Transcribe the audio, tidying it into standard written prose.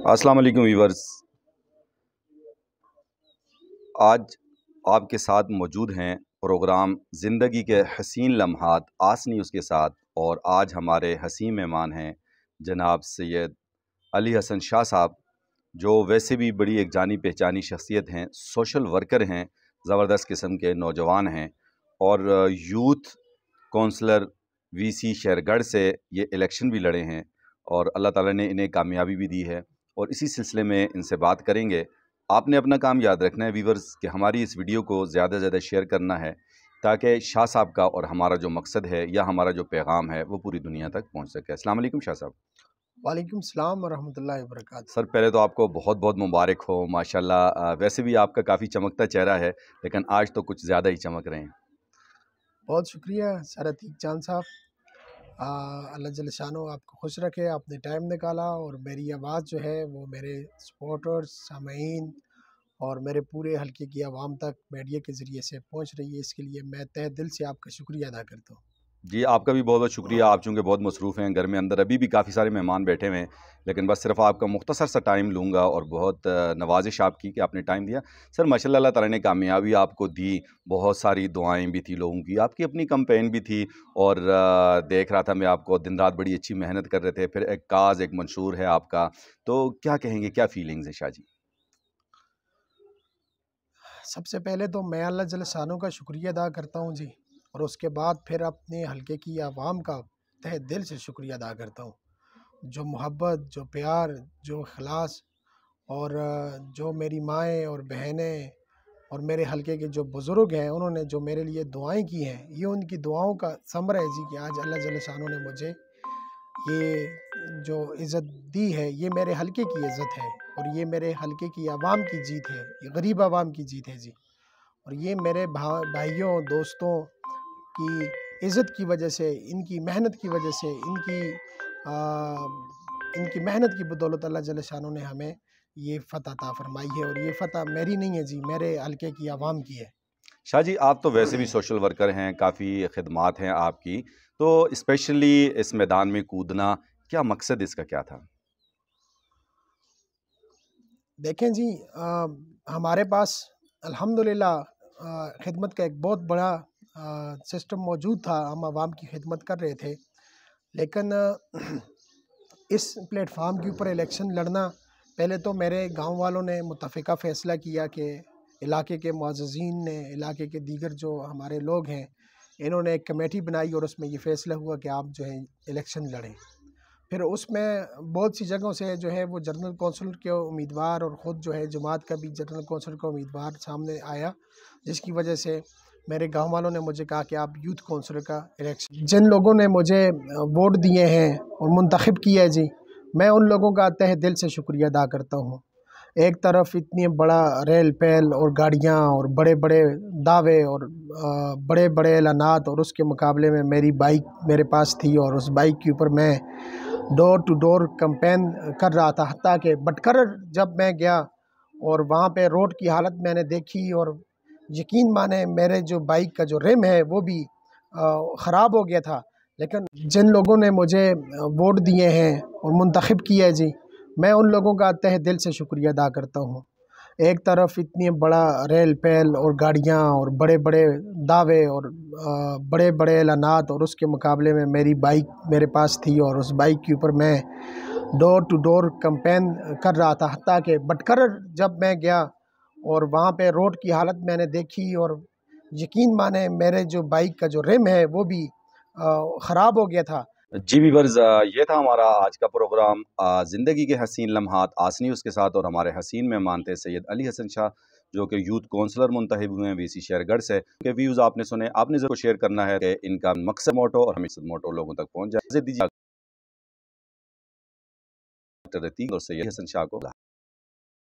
अस्सलाम वालेकुम वीवर्स। आज आपके साथ मौजूद हैं प्रोग्राम ज़िंदगी के हसीन लम्हात आसनी उसके साथ, और आज हमारे हसीन मेहमान हैं जनाब सैयद अली हसन शाह साहब, जो वैसे भी बड़ी एक जानी पहचानी शख्सियत हैं, सोशल वर्कर हैं, ज़बरदस्त किस्म के नौजवान हैं और यूथ कौंसलर वीसी शेरगढ़ से ये इलेक्शन भी लड़े हैं और अल्लाह ताला ने इन्हें कामयाबी भी दी है। और इसी सिलसिले में इनसे बात करेंगे। आपने अपना काम याद रखना है वीवर्स कि हमारी इस वीडियो को ज़्यादा से ज़्यादा शेयर करना है, ताकि शाह साहब का और हमारा जो मकसद है या हमारा जो पैगाम है वो पूरी दुनिया तक पहुँच सके। अस्सलाम वालेकुम शाह साहब। वालेकुम सलाम वरहमतुल्लाहि वबरकातुहू। सर पहले तो आपको बहुत बहुत मुबारक हो माशाल्लाह। वैसे भी आपका काफ़ी चमकता चेहरा है, लेकिन आज तो कुछ ज़्यादा ही चमक रहे हैं। बहुत शुक्रिया सर अतीक चांद साहब। अल्लाह जल्ल शानो आपको खुश रखे, आपने टाइम निकाला और मेरी आवाज़ जो है वो मेरे सपोर्टर्स, सामीन और मेरे पूरे हल्के की आवाम तक मीडिया के ज़रिए से पहुंच रही है। इसके लिए मैं तहे दिल से आपका शुक्रिया अदा करता हूँ। जी, आपका भी बहुत बहुत शुक्रिया। आप चूँकि बहुत मसरूफ़ हैं, घर में अंदर अभी भी काफ़ी सारे मेहमान बैठे हुए हैं, लेकिन बस सिर्फ़ आपका मुख्तसर सा टाइम लूँगा और बहुत नवाज़िश आपकी कि आपने टाइम दिया। सर माशाल्लाह अल्लाह ताला ने कामयाबी आपको दी, बहुत सारी दुआएँ भी थी लोगों की, आपकी अपनी कैम्पेन भी थी और देख रहा था मैं आपको दिन-रात बड़ी अच्छी मेहनत कर रहे थे। फिर एक काज़, एक मंशूर है आपका, तो क्या कहेंगे, क्या फ़ीलिंग्स हैं शाह जी? सबसे पहले तो मैं अल्लाह जल्ल शानो का शुक्रिया अदा करता हूँ जी, और उसके बाद फिर अपने हल्के की आवाम का तहे दिल से शुक्रिया अदा करता हूँ। जो मोहब्बत, जो प्यार, जो इखलास और जो मेरी माएँ और बहनें और मेरे हलके के जो बुज़ुर्ग हैं, उन्होंने जो मेरे लिए दुआएँ की हैं, ये उनकी दुआओं का समर है जी कि आज अल्लाह जल्ल शानो ने मुझे ये जो इज़्ज़त दी है, ये मेरे हलके की इज़्ज़त है और ये मेरे हलके की आवाम की जीत है, ये गरीब आवाम की जीत है जी। और ये मेरे भाइयों, दोस्तों की इज़्ज़त की वजह से, इनकी मेहनत की वजह से, इनकी मेहनत की बदौलत अल्लाह जल्ल शानो ने हमें ये फ़तह अता फ़रमाई है, और ये फ़तह मेरी नहीं है जी, मेरे हलके की आवाम की है। शाह जी, आप तो वैसे भी सोशल वर्कर हैं, काफ़ी खिदमात हैं आपकी, तो स्पेशली इस मैदान में कूदना, क्या मकसद इसका क्या था? देखें जी, हमारे पास अल्हम्दुलिल्लाह खिदमत का एक बहुत बड़ा सिस्टम मौजूद था, हम आवाम की खिदमत कर रहे थे। लेकिन इस प्लेटफार्म के ऊपर इलेक्शन लड़ना, पहले तो मेरे गांव वालों ने मुत्तफ़िका फ़ैसला किया कि इलाके के मुअज़्ज़िज़ीन ने, इलाके के दीगर जो हमारे लोग हैं, इन्होंने एक कमेटी बनाई और उसमें ये फ़ैसला हुआ कि आप जो है इलेक्शन लड़ें। फिर उसमें बहुत सी जगहों से जो है वो जनरल कौंसिल के उम्मीदवार और ख़ुद जो है जमात का भी जनरल कौंसिल का उम्मीदवार सामने आया, जिसकी वजह से मेरे गांव वालों ने मुझे कहा कि आप यूथ कौंसिल का इलेक्शन, जिन लोगों ने मुझे वोट दिए हैं और मुंतखब किया है जी, मैं उन लोगों का तहे दिल से शुक्रिया अदा करता हूँ। एक तरफ इतनी बड़ा रेल पैल और गाड़ियाँ और बड़े बड़े दावे और बड़े बड़े ऐलानात, और उसके मुकाबले में मेरी बाइक मेरे पास थी और उस बाइक के ऊपर मैं डोर टू डोर कैंपेन कर रहा था। हत्ता कि बटकर जब मैं गया और वहाँ पे रोड की हालत मैंने देखी, और यकीन माने मेरे जो बाइक का जो रिम है वो भी ख़राब हो गया था। लेकिन जिन लोगों ने मुझे वोट दिए हैं और मुंतखब किया है जी, मैं उन लोगों का तहे दिल से शुक्रिया अदा करता हूँ। एक तरफ इतनी बड़ा रेल पैल और गाड़ियाँ और बड़े बड़े दावे और बड़े बड़े ऐलानात, और उसके मुकाबले में मेरी बाइक मेरे पास थी और उस बाइक के ऊपर मैं डोर टू डोर कैंपेन कर रहा था। हत्ता कि बटकर जब मैं गया और वहाँ पे रोड की हालत मैंने देखी, और यकीन माने मेरे जो बाइक का जो रिम है वो भी ख़राब हो गया था। जी वीवर्स, ये था हमारा आज का प्रोग्राम ज़िंदगी के हसीन लम्हात आसनी उसके साथ, और हमारे हसीन मेहमान थे सैयद अली हसन शाह, जो कि यूथ काउंसलर मुंतखब हुए हैं वीसी शेरगढ़ से। के व्यूज़ आपने सुने, आपने ज़रूर शेयर करना है कि इनका मकसद मोटो और हमें मोटो लोगों तक पहुँच जाए। दीजिए और सैयद हसन शाह को।